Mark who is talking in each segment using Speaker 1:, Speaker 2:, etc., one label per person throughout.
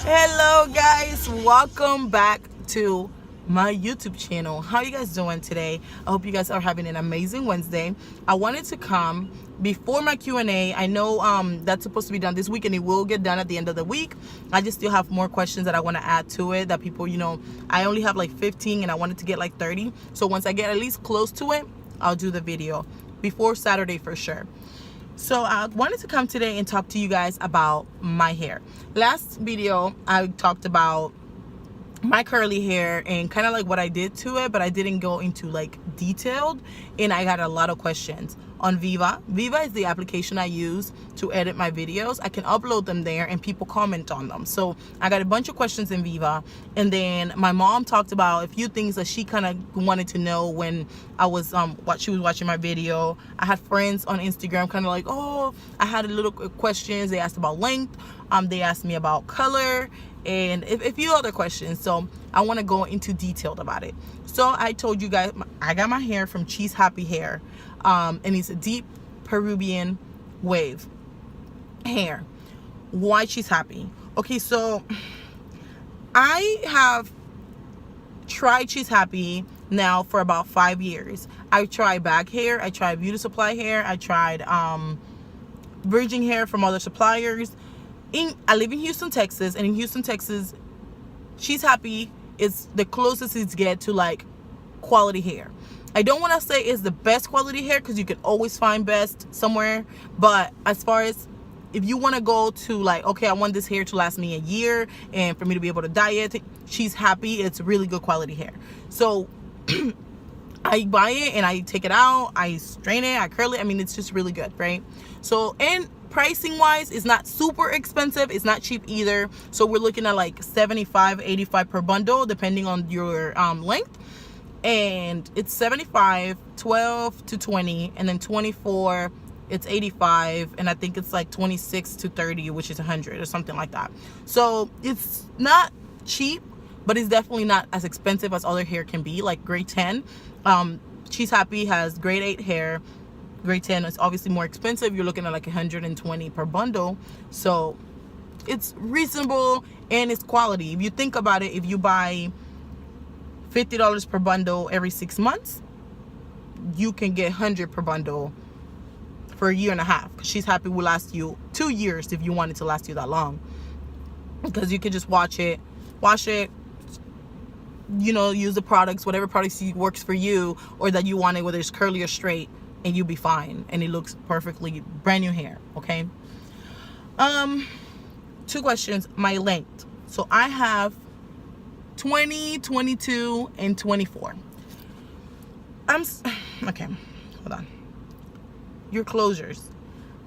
Speaker 1: Hello guys, welcome back to my YouTube channel. How you guys doing today? I hope you guys are having an amazing Wednesday. I wanted to come before my Q&A. I know that's supposed to be done this week and it will get done at the end of the week. I just still have more questions that I want to add to it that people, I only have like 15 and I wanted to get like 30. So once I get at least close to it, I'll do the video before Saturday for sure. So I wanted to come today and talk to you guys about my hair. Last video I talked about my curly hair and kind of like what I did to it, but I didn't go into like detailed, and I got a lot of questions on Viva. Viva is the application I use to edit my videos. I can upload them there and people comment on them. So I got a bunch of questions in Viva, and then my mom talked about a few things that she kind of wanted to know when I was she was watching my video. I had friends on Instagram kind of like, oh, I had a little questions. They asked about length, they asked me about color, and a few other questions. So I want to go into detailed about it. So I told you guys I got my hair from She's Happy Hair, and it's a deep Peruvian wave hair. Why She's Happy? Okay, so I have tried She's Happy now for about 5 years. I tried bag hair, I tried beauty supply hair, I tried virgin hair from other suppliers. I live in Houston, Texas, and in Houston, Texas, She's Happy is the closest it's get to like quality hair. I don't want to say it's the best quality hair because you can always find best somewhere, but as far as if you want to go to like, okay, I want this hair to last me a year and for me to be able to dye it, She's Happy, it's really good quality hair. So I buy it and I take it out, I strain it, I curl it. I mean, it's just really good, right? So, and pricing wise, it's not super expensive, it's not cheap either. So we're looking at like 75, 85 per bundle depending on your length. And it's 75, 12 to 20, and then 24 it's 85, and I think it's like 26 to 30, which is 100 or something like that. So it's not cheap, but it's definitely not as expensive as other hair can be, like grade 10. She's Happy has grade 8 hair. Grade 10 is obviously more expensive. You're looking at like 120 per bundle. So it's reasonable and it's quality. If you think about it, if you buy $50 per bundle every 6 months, you can get 100 per bundle for a year and a half. She's Happy will last you 2 years if you want it to last you that long, because you can just wash it, use the products, whatever products works for you or that you want it, whether it's curly or straight, and you'll be fine, and it looks perfectly brand new hair. Okay. 2 questions. My length. So I have 20, 22, and 24. Okay, hold on. Your closures.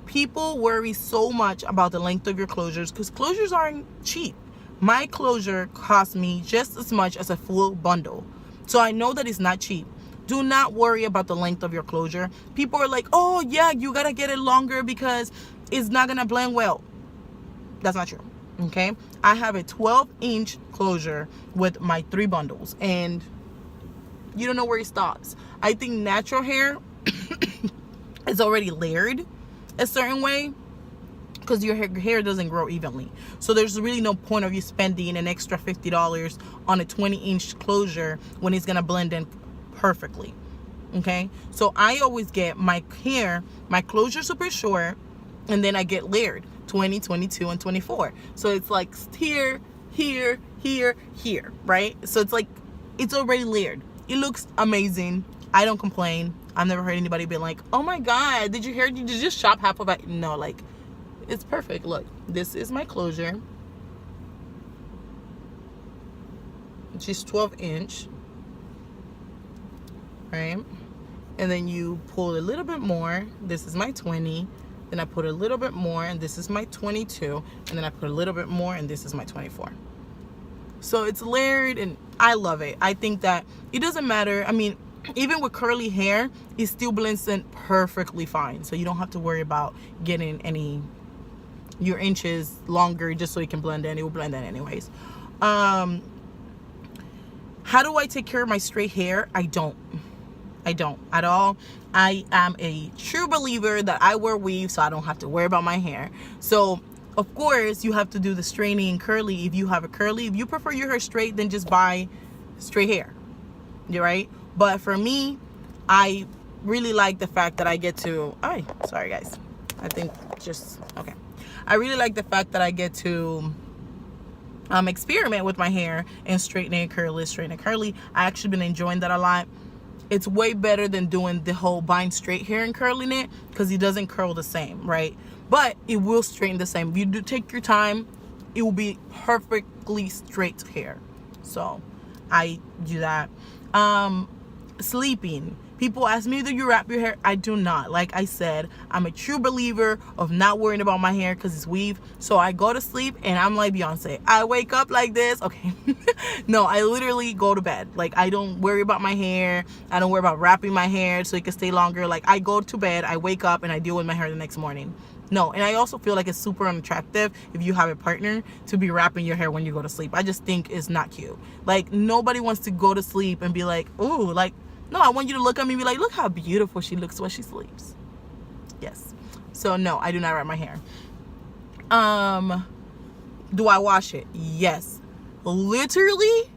Speaker 1: People worry so much about the length of your closures because closures aren't cheap. My closure cost me just as much as a full bundle. So I know that it's not cheap. Do not worry about the length of your closure. People are like, oh yeah, you gotta get it longer because it's not gonna blend well. That's not true. Okay, I have a 12-inch closure with my 3 bundles, and you don't know where it stops. I think natural hair is already layered a certain way because your hair doesn't grow evenly. So there's really no point of you spending an extra $50 on a 20-inch closure when it's gonna blend in perfectly. Okay, so I always get my closure super short, and then I get layered 20, 22, and 24. So it's like here, here, here, here, right? So it's like it's already layered. It looks amazing. I don't complain. I've never heard anybody be like, oh my god, did you just chop half of it? No, like, it's perfect. Look, this is my closure. She's 12-inch, right? And then you pull a little bit more. This is my 20. Then I put a little bit more, and this is my 22. And then I put a little bit more, and this is my 24. So it's layered, and I love it. I think that it doesn't matter. I mean, even with curly hair, it still blends in perfectly fine. So you don't have to worry about getting your inches longer just so it can blend in. It will blend in anyways. How do I take care of my straight hair? I don't at all. I am a true believer that I wear weave so I don't have to worry about my hair. So Of course, you have to do the straightening and curly if you have a curly. If you prefer your hair straight, then just buy straight hair. You're right. But for me, I really like the fact that I get to, sorry guys. I think just, okay. I really like the fact that I get to experiment with my hair and straighten and curly, straighten and curly. I actually been enjoying that a lot. It's way better than doing the whole buying straight hair and curling it, because it doesn't curl the same, right? But it will straighten the same. If you do take your time, it will be perfectly straight hair. So I do that. Sleeping. People ask me, do you wrap your hair? I do not. Like I said, I'm a true believer of not worrying about my hair because it's weave. So I go to sleep and I'm like Beyonce. I wake up like this. Okay. No, I literally go to bed. Like, I don't worry about my hair. I don't worry about wrapping my hair so it can stay longer. Like, I go to bed, I wake up, and I deal with my hair the next morning. No, and I also feel like it's super unattractive if you have a partner to be wrapping your hair when you go to sleep. I just think it's not cute. Like, nobody wants to go to sleep and be like, ooh, like, no, I want you to look at me and be like, look how beautiful she looks when she sleeps. Yes. So no, I do not wrap my hair. Do I wash it? Yes. Literally,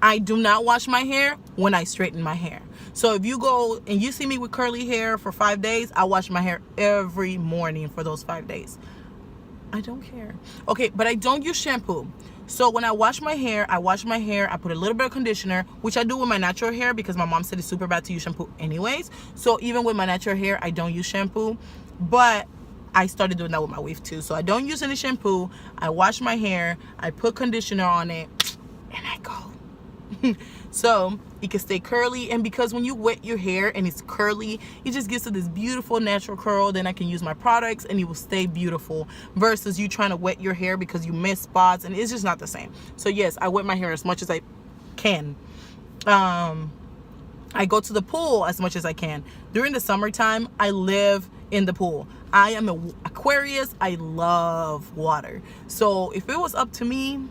Speaker 1: I do not wash my hair when I straighten my hair. So if you go and you see me with curly hair for 5 days, I wash my hair every morning for those 5 days. I don't care. Okay, but I don't use shampoo. So when I wash my hair, I put a little bit of conditioner, which I do with my natural hair because my mom said it's super bad to use shampoo anyways. So even with my natural hair, I don't use shampoo. But I started doing that with my weave too. So I don't use any shampoo. I wash my hair, I put conditioner on it, and I go. So it can stay curly, and because when you wet your hair and it's curly, it just gives it this beautiful natural curl. Then I can use my products and it will stay beautiful, versus you trying to wet your hair because you miss spots, and it's just not the same. So yes, I wet my hair as much as I can. I go to the pool as much as I can. During the summertime, I live in the pool. I am an Aquarius. I love water. So if it was up to me,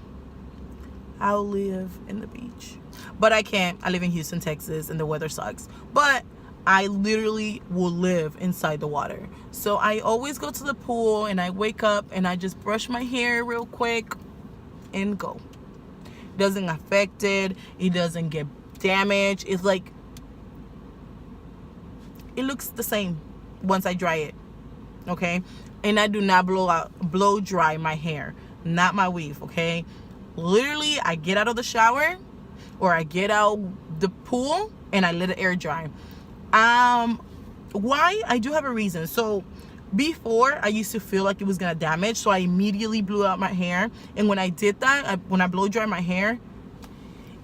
Speaker 1: I'll live in the beach. But I can't. I live in Houston, Texas, and the weather sucks. But I literally will live inside the water. So I always go to the pool and I wake up and I just brush my hair real quick and go. It doesn't affect it. It doesn't get damaged. It's like, it looks the same once I dry it. Okay? And I do not blow dry my hair. Not my weave, okay? Literally, I get out of the shower or I get out the pool and I let it air dry. Why? I do have a reason. So before, I used to feel like it was gonna damage, so I immediately blew out my hair. And when I did that, when I blow dry my hair,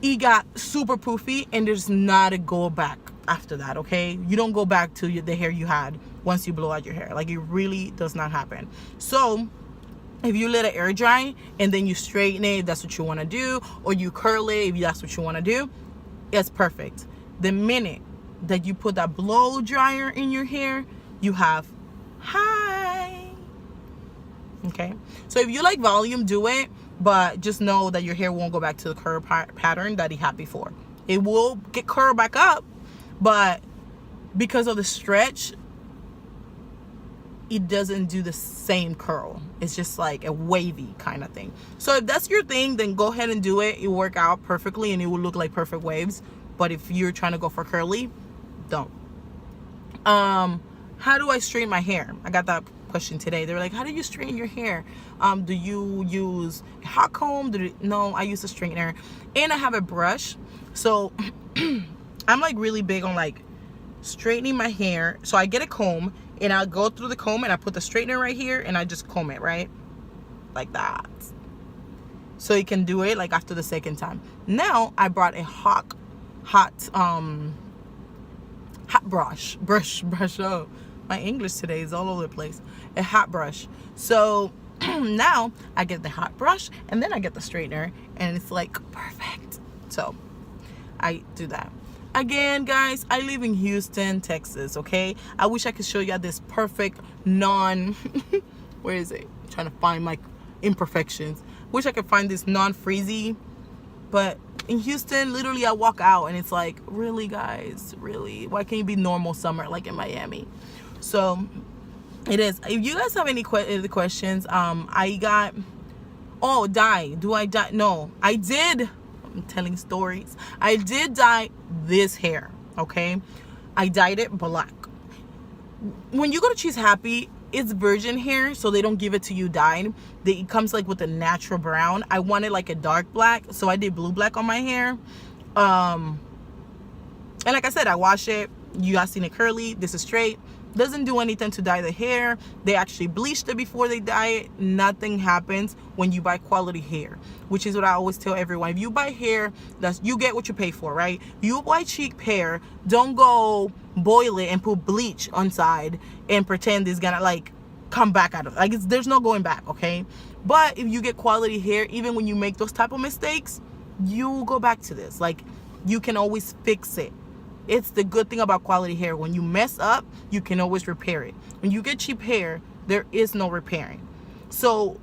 Speaker 1: it got super poofy, and there's not a go back after that. Okay, you don't go back to the hair you had once you blow out your hair. Like, it really does not happen. So if you let it air dry and then you straighten it, if that's what you want to do, or you curl it if that's what you want to do, it's perfect. The minute that you put that blow dryer in your hair, you have high. Okay, so if you like volume, do it, but just know that your hair won't go back to the curl pattern that it had before. It will get curled back up, but because of the stretch, it doesn't do the same curl. It's just like a wavy kind of thing. So if that's your thing, then go ahead and do it. It will work out perfectly and it will look like perfect waves. But if you're trying to go for curly, don't. How do I straighten my hair? I got that question today. They were like, how do you straighten your hair? Do you use a hot comb? No, I use a straightener, and I have a brush. So I'm like really big on like straightening my hair. So I get a comb and I'll go through the comb and I put the straightener right here and I just comb it right like that, so you can do it like after the second time. Now I brought a hot brush. Oh, my English today is all over the place. A hot brush. So now I get the hot brush and then I get the straightener, and it's like perfect. So I do that. Again, guys, I live in Houston, Texas, okay? I wish I could show you this perfect where is it? I'm trying to find my imperfections. Wish I could find this non-freezy, but in Houston, literally I walk out and it's like, really, guys? Really? Why can't you be normal summer like in Miami? So It is. If you guys have any questions, I got, oh, dye. Do I dye? No, I did. I'm telling stories. I did dye this hair, okay? I dyed it black. When you go to She's Happy, it's virgin hair, so they don't give it to you dyed. It comes like with a natural brown. I wanted like a dark black, so I did blue black on my hair. And like I said, I wash it. You guys seen it curly. This is straight. Doesn't do anything to dye the hair. They actually bleached it before they dye it. Nothing happens when you buy quality hair, which is what I always tell everyone. If you buy hair, you get what you pay for, right? You buy cheap hair, don't go boil it and put bleach inside and pretend it's gonna like come back out of like there's no going back, okay? But if you get quality hair, even when you make those type of mistakes, you go back to this. Like, you can always fix it. It's the good thing about quality hair. When you mess up, you can always repair it. When you get cheap hair, there is no repairing. So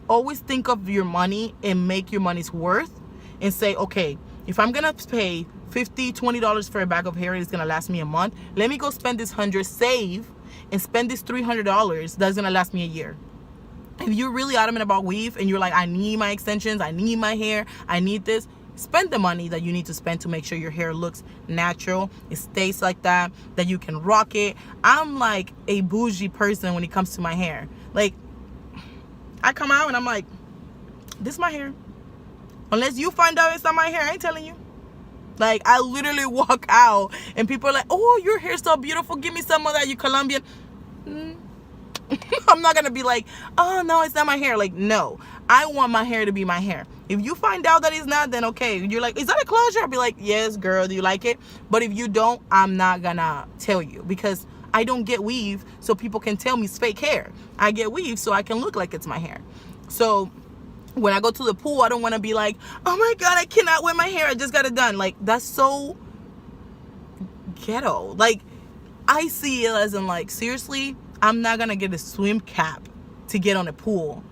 Speaker 1: always think of your money and make your money's worth and say, okay, if I'm gonna pay $50, $20 for a bag of hair, it's gonna last me a month. Let me go spend this $100, save, and spend this $300 that's gonna last me a year. If you're really adamant about weave and you're like, I need my extensions, I need my hair, I need this, spend the money that you need to spend to make sure your hair looks natural, it stays like that you can rock it. I'm like a bougie person when it comes to my hair. Like, I come out and I'm like, this is my hair. Unless you find out it's not my hair, I ain't telling you. Like, I literally walk out and people are like, oh, your hair's so beautiful, give me some of that, you Colombian. I'm not gonna be like, oh no, it's not my hair. Like, no, I want my hair to be my hair. If you find out that it's not, then okay. You're like, is that a closure? I'll be like, yes, girl, do you like it? But if you don't, I'm not gonna tell you, because I don't get weave so people can tell me it's fake hair. I get weave so I can look like it's my hair. So when I go to the pool, I don't want to be like, oh my god, I cannot wear my hair, I just got it done. Like, that's so ghetto. Like, I see it as in, like, seriously, I'm not gonna get a swim cap to get on a pool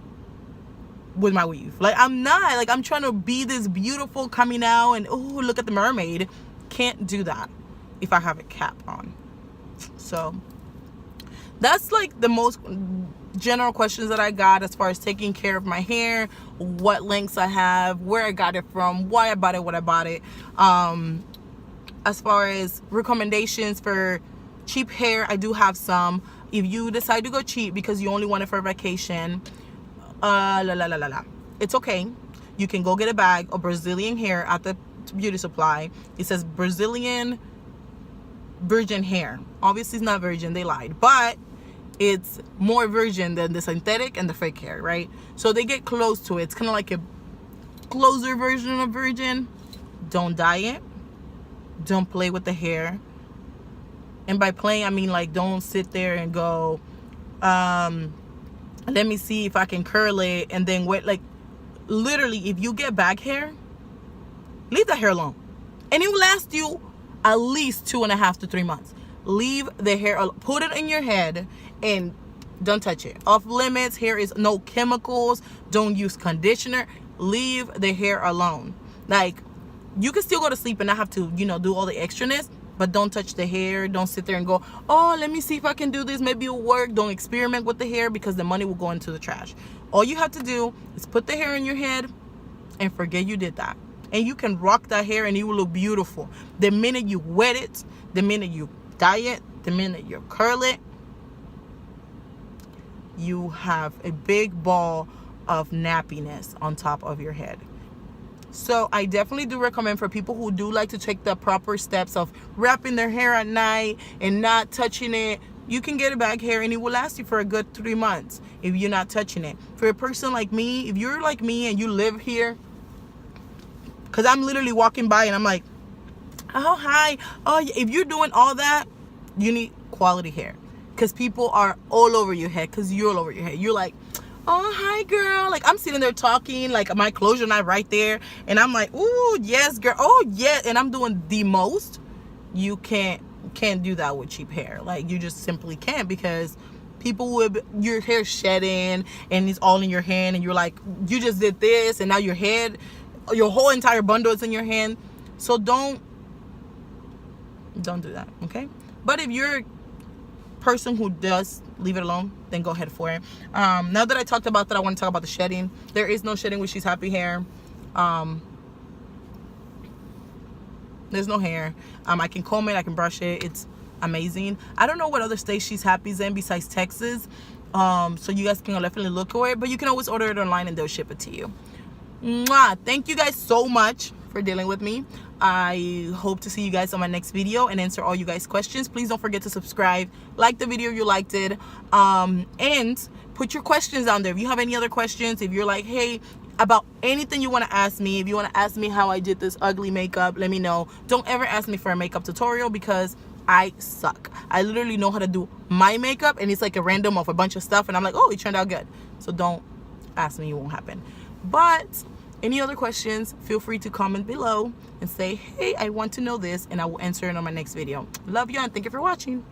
Speaker 1: with my weave. Like, I'm not. Like, I'm trying to be this beautiful coming out and, oh, look at the mermaid. Can't do that if I have a cap on. So that's like the most general questions that I got as far as taking care of my hair, what lengths I have, where I got it from, why I bought it, what I bought it. As far as recommendations for cheap hair, I do have some. If you decide to go cheap because you only want it for a vacation, it's okay. You can go get a bag of Brazilian hair at the beauty supply. It says Brazilian virgin hair. Obviously it's not virgin, they lied, but it's more virgin than the synthetic and the fake hair, right? So they get close to it. It's kind of like a closer version of virgin. Don't dye it. Don't play with the hair. And by playing, I mean, like, don't sit there and go, let me see if I can curl it and then wait. Like, literally, if you get back hair, leave the hair alone. And it will last you at least 2.5 to 3 months. Leave the hair, put it in your head and don't touch it. Off limits. Hair is no chemicals. Don't use conditioner. Leave the hair alone. Like, you can still go to sleep and not have to, do all the extraness. But don't touch the hair. Don't sit there and go, oh, let me see if I can do this. Maybe it'll work. Don't experiment with the hair because the money will go into the trash. All you have to do is put the hair in your head and forget you did that. And you can rock that hair and it will look beautiful. The minute you wet it, the minute you dye it, the minute you curl it, you have a big ball of nappiness on top of your head. So I definitely do recommend for people who do like to take the proper steps of wrapping their hair at night and not touching it. You can get a bag hair and it will last you for a good 3 months if you're not touching it. For a person like me, if you're like me and you live here, because I'm literally walking by and I'm like, oh, hi. Oh, if you're doing all that, you need quality hair. Because people are all over your head because you're all over your head. You're like, oh, hi, girl. Like, I'm sitting there talking, like, my closure knife right there. And I'm like, ooh, yes, girl. Oh, yeah. And I'm doing the most. You can't do that with cheap hair. Like, you just simply can't, because people would, your hair shedding and it's all in your hand. And you're like, you just did this. And now your head, your whole entire bundle is in your hand. So don't do that, okay? But if you're person who does leave it alone, then go ahead for it. Now that I talked about that, I want to talk about the shedding. There is no shedding with She's Happy hair. There's no hair. I can comb it, I can brush it. It's amazing. I don't know what other state She's Happy's in besides Texas. So you guys can definitely look for it, but you can always order it online and they'll ship it to you. Mwah! Thank you guys so much for dealing with me. I hope to see you guys on my next video and answer all you guys' questions. Please don't forget to subscribe, like the video if you liked it, and put your questions down there. If you have any other questions, if you're like, hey, about anything you want to ask me, if you want to ask me how I did this ugly makeup, let me know. Don't ever ask me for a makeup tutorial because I suck. I literally know how to do my makeup, and it's like a random of a bunch of stuff, and I'm like, oh, it turned out good. So don't ask me, it won't happen. But any other questions, feel free to comment below and say, hey, I want to know this, and I will answer it on my next video. Love you and thank you for watching.